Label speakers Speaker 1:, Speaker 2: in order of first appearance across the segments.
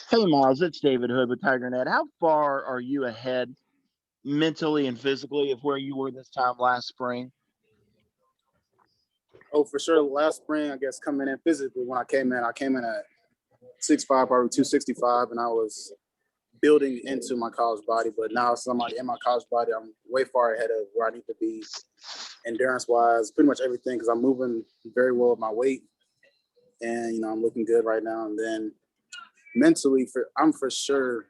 Speaker 1: Hey, Miles, it's David Hood with TigerNet. How far are you ahead mentally and physically of where you were this time last spring?
Speaker 2: Oh, for sure. Last spring, I guess coming in physically, when I came in at 6'5", probably 265, and I was building into my college body. But now, somebody in my college body, I'm way far ahead of where I need to be, endurance wise, pretty much everything, because I'm moving very well with my weight, and I'm looking good right now. And then mentally, I'm for sure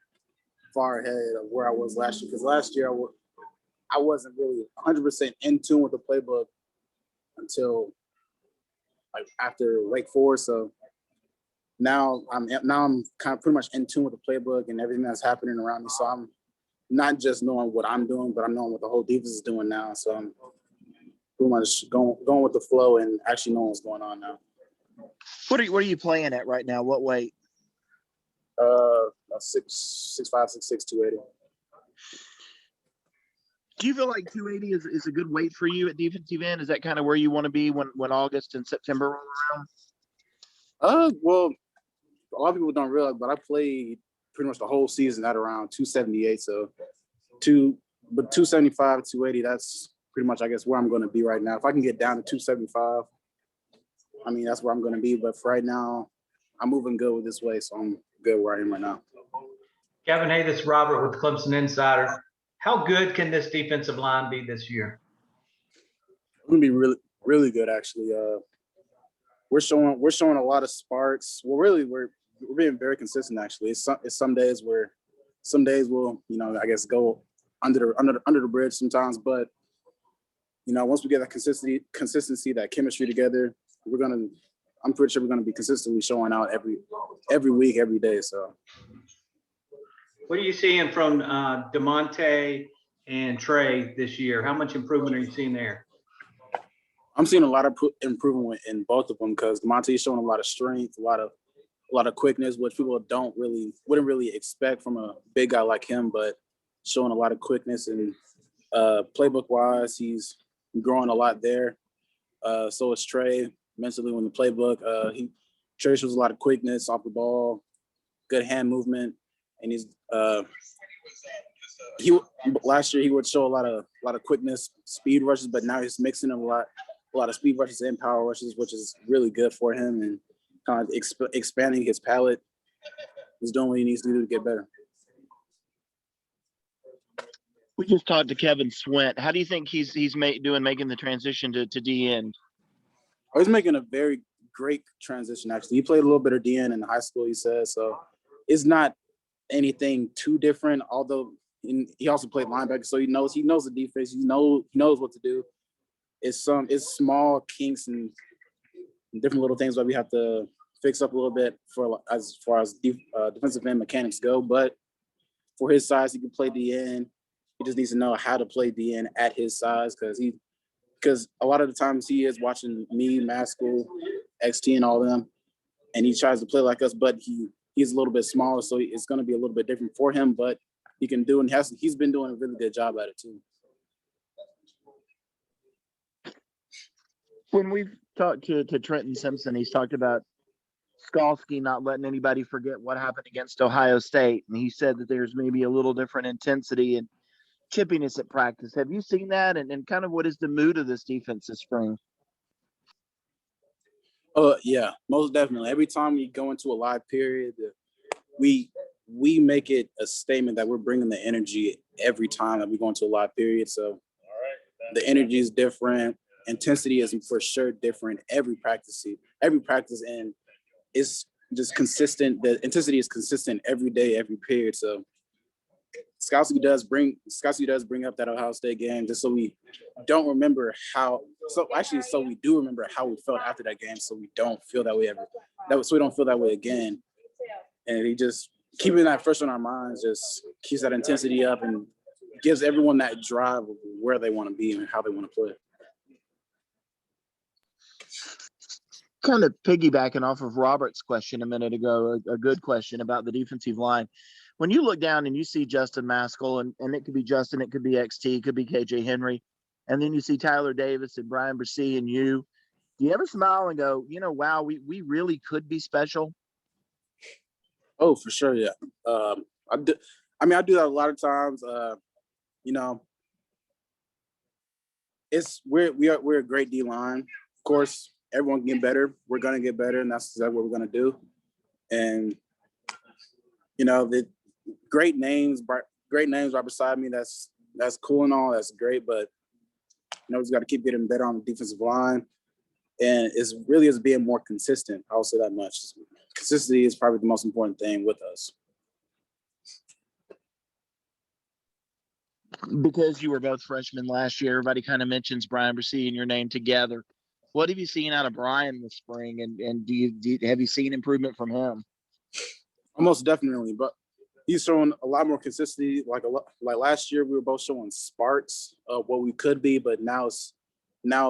Speaker 2: far ahead of where I was last year, because last year I wasn't really 100% in tune with the playbook until like after Wake Forest. So now I'm kind of pretty much in tune with the playbook and everything that's happening around me. So I'm not just knowing what I'm doing, but I'm knowing what the whole defense is doing now. So I'm pretty much going with the flow and actually knowing what's going on now.
Speaker 1: What are you playing at right now? What weight?
Speaker 2: 6'5", 6'6", 280.
Speaker 1: Do you feel like 280 is a good weight for you at defensive end? Is that kind of where you want to be when August and September roll around?
Speaker 2: Well, a lot of people don't realize, but I played pretty much the whole season at around 278. So 275, 280, that's pretty much, I guess, where I'm going to be right now. If I can get down to 275, I mean, that's where I'm going to be. But for right now, I'm moving good with this way, so I'm good where I am right now.
Speaker 3: Kevin, hey, this is Robert with Clemson Insider. How good can this defensive line be this year?
Speaker 2: It's going to be really, really good, actually. We're showing a lot of sparks. Well, really, we're being very consistent. Actually, it's some days we'll I guess go under the bridge sometimes, but once we get that consistency, that chemistry together, I'm pretty sure we're gonna be consistently showing out every week, every day. So,
Speaker 3: what are you seeing from DeMonte and Trey this year? How much improvement are you seeing there?
Speaker 2: I'm seeing a lot of improvement in both of them because DeMonte is showing a lot of strength, a lot of quickness, which people wouldn't really expect from a big guy like him, but showing a lot of quickness and playbook wise, he's growing a lot there. So is Trey mentally in the playbook. Trey shows a lot of quickness off the ball, good hand movement, and last year he would show a lot of quickness, speed rushes, but now he's mixing a lot of speed rushes and power rushes, which is really good for him and kind of expanding his palette. He's doing what he needs to do to get better.
Speaker 1: We just talked to Kevin Swint. How do you think he's making the transition to D end?
Speaker 2: Oh, he's making a very great transition. Actually, he played a little bit of DN in high school. He says so. It's not anything too different. Although he also played linebacker, so he knows the defense. He knows what to do. It's small kinks and different little things that we have to fix up a little bit as far as defensive end mechanics go. But for his size, he can play DN. He just needs to know how to play DN at his size because a lot of the times he is watching me, Maskell, XT, and all of them, and he tries to play like us, but he's a little bit smaller, so it's going to be a little bit different for him. But he can do, and he's been doing a really good job at it too.
Speaker 1: When we've talked to Trenton Simpson, he's talked about Skalski not letting anybody forget what happened against Ohio State, and he said that there's maybe a little different intensity and chippiness at practice. Have you seen that? And kind of what is the mood of this defense this spring?
Speaker 2: Yeah, most definitely. Every time we go into a live period, we make it a statement that we're bringing the energy every time that we go into a live period. So the energy is different. Intensity is for sure different every practice, and it's just consistent. The intensity is consistent every day, every period. So Skalski does bring up that Ohio State game just so we don't remember so we do remember how we felt after that game, so we don't feel that way so we don't feel that way again. And he just keeping that fresh on our minds just keeps that intensity up and gives everyone that drive of where they want to be and how they want to play.
Speaker 1: Kind of piggybacking off of Robert's question a minute ago, a good question about the defensive line. When you look down and you see Justin Maskell, and it could be Justin, it could be XT, it could be KJ Henry, and then you see Tyler Davis and Brian Bresee and you, do you ever smile and go, wow, we really could be special?
Speaker 2: Oh, for sure, yeah. I do. I mean, I do that a lot of times. You know, we're a great D line. Of course, everyone can get better. We're gonna get better, and that's exactly what we're gonna do. And the great names right beside me. That's cool and all. That's great, but we just got to keep getting better on the defensive line. And it's really is being more consistent. I'll say that much. Consistency is probably the most important thing with us.
Speaker 1: Because you were both freshmen last year, everybody kind of mentions Brian Bresee and your name together. What have you seen out of Brian this spring, and have you seen improvement from him?
Speaker 2: Almost definitely, but he's showing a lot more consistency. Like last year, we were both showing sparks of what we could be, but now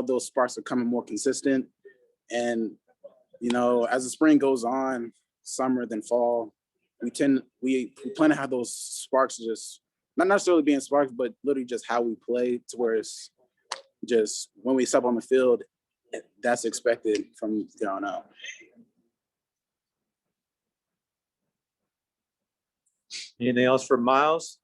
Speaker 2: those sparks are coming more consistent. And as the spring goes on, summer then fall, we plan to have those sparks just not necessarily being sparks, but literally just how we play, to where it's just when we step on the field, that's expected from here on out.
Speaker 4: Anything else for Myles?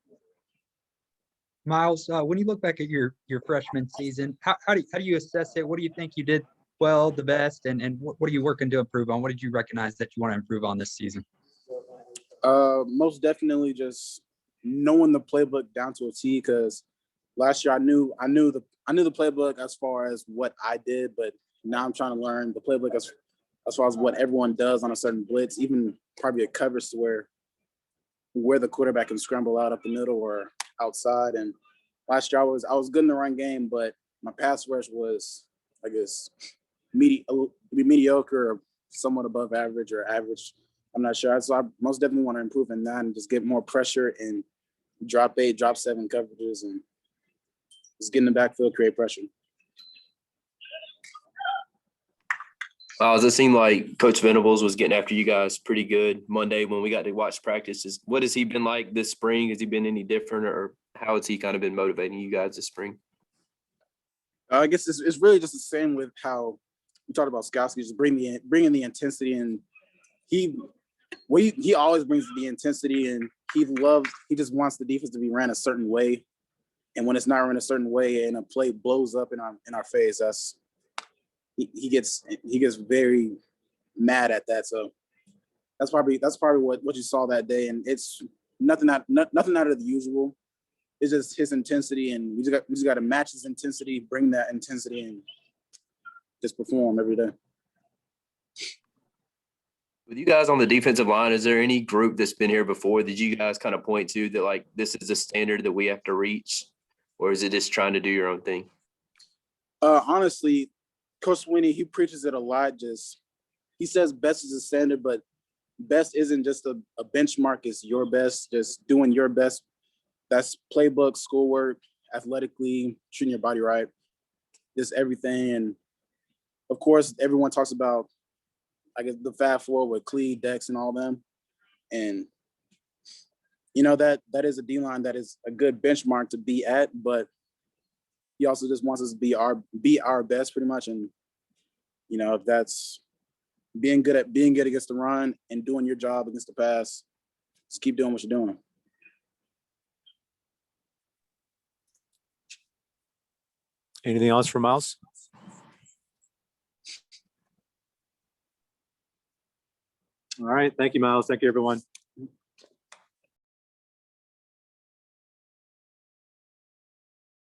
Speaker 5: Myles, when you look back at your freshman season, how do you assess it? What do you think you did well, the best, and what are you working to improve on? What did you recognize that you want to improve on this season?
Speaker 2: Most definitely just knowing the playbook down to a T, because last year I knew the playbook as far as what I did, but now I'm trying to learn the playbook as far as what everyone does on a certain blitz, even probably a coverage to where the quarterback can scramble out up the middle or outside. And last year I was good in the run game, but my pass rush was, I guess, mediocre or somewhat above average or average. I'm not sure. So I most definitely want to improve in that and just get more pressure and drop 8, drop 7 coverages and just get in the backfield, create pressure.
Speaker 6: Does it seem like Coach Venables was getting after you guys pretty good Monday when we got to watch practices? What has he been like this spring? Has he been any different, or how has he kind of been motivating you guys this spring?
Speaker 2: I guess it's really just the same with how we talked about Skowski, just bringing the intensity, and he always brings the intensity, and he just wants the defense to be ran a certain way, and when it's not ran a certain way and a play blows up in our face, he gets very mad at that. So that's probably what you saw that day, and it's nothing out of the usual. It's just his intensity, and we just got to match his intensity, bring that intensity, and just perform every day.
Speaker 6: With you guys on the defensive line, is there any group that's been here before that you guys kind of point to that, like, this is a standard that we have to reach, or is it just trying to do your own thing?
Speaker 2: Honestly, Coach Sweeney, he preaches it a lot. He says best is a standard, but best isn't just a benchmark. It's your best, just doing your best. That's playbook, schoolwork, athletically, treating your body right, just everything. And of course, everyone talks about, I guess, the Fab Four with Clee, Dex, and all them. And that is a D-line that is a good benchmark to be at, but he also just wants us to be our best, pretty much. And if that's being good against the run and doing your job against the pass, just keep doing what you're doing.
Speaker 4: Anything else for Myles? All right. Thank you, Myles. Thank you, everyone.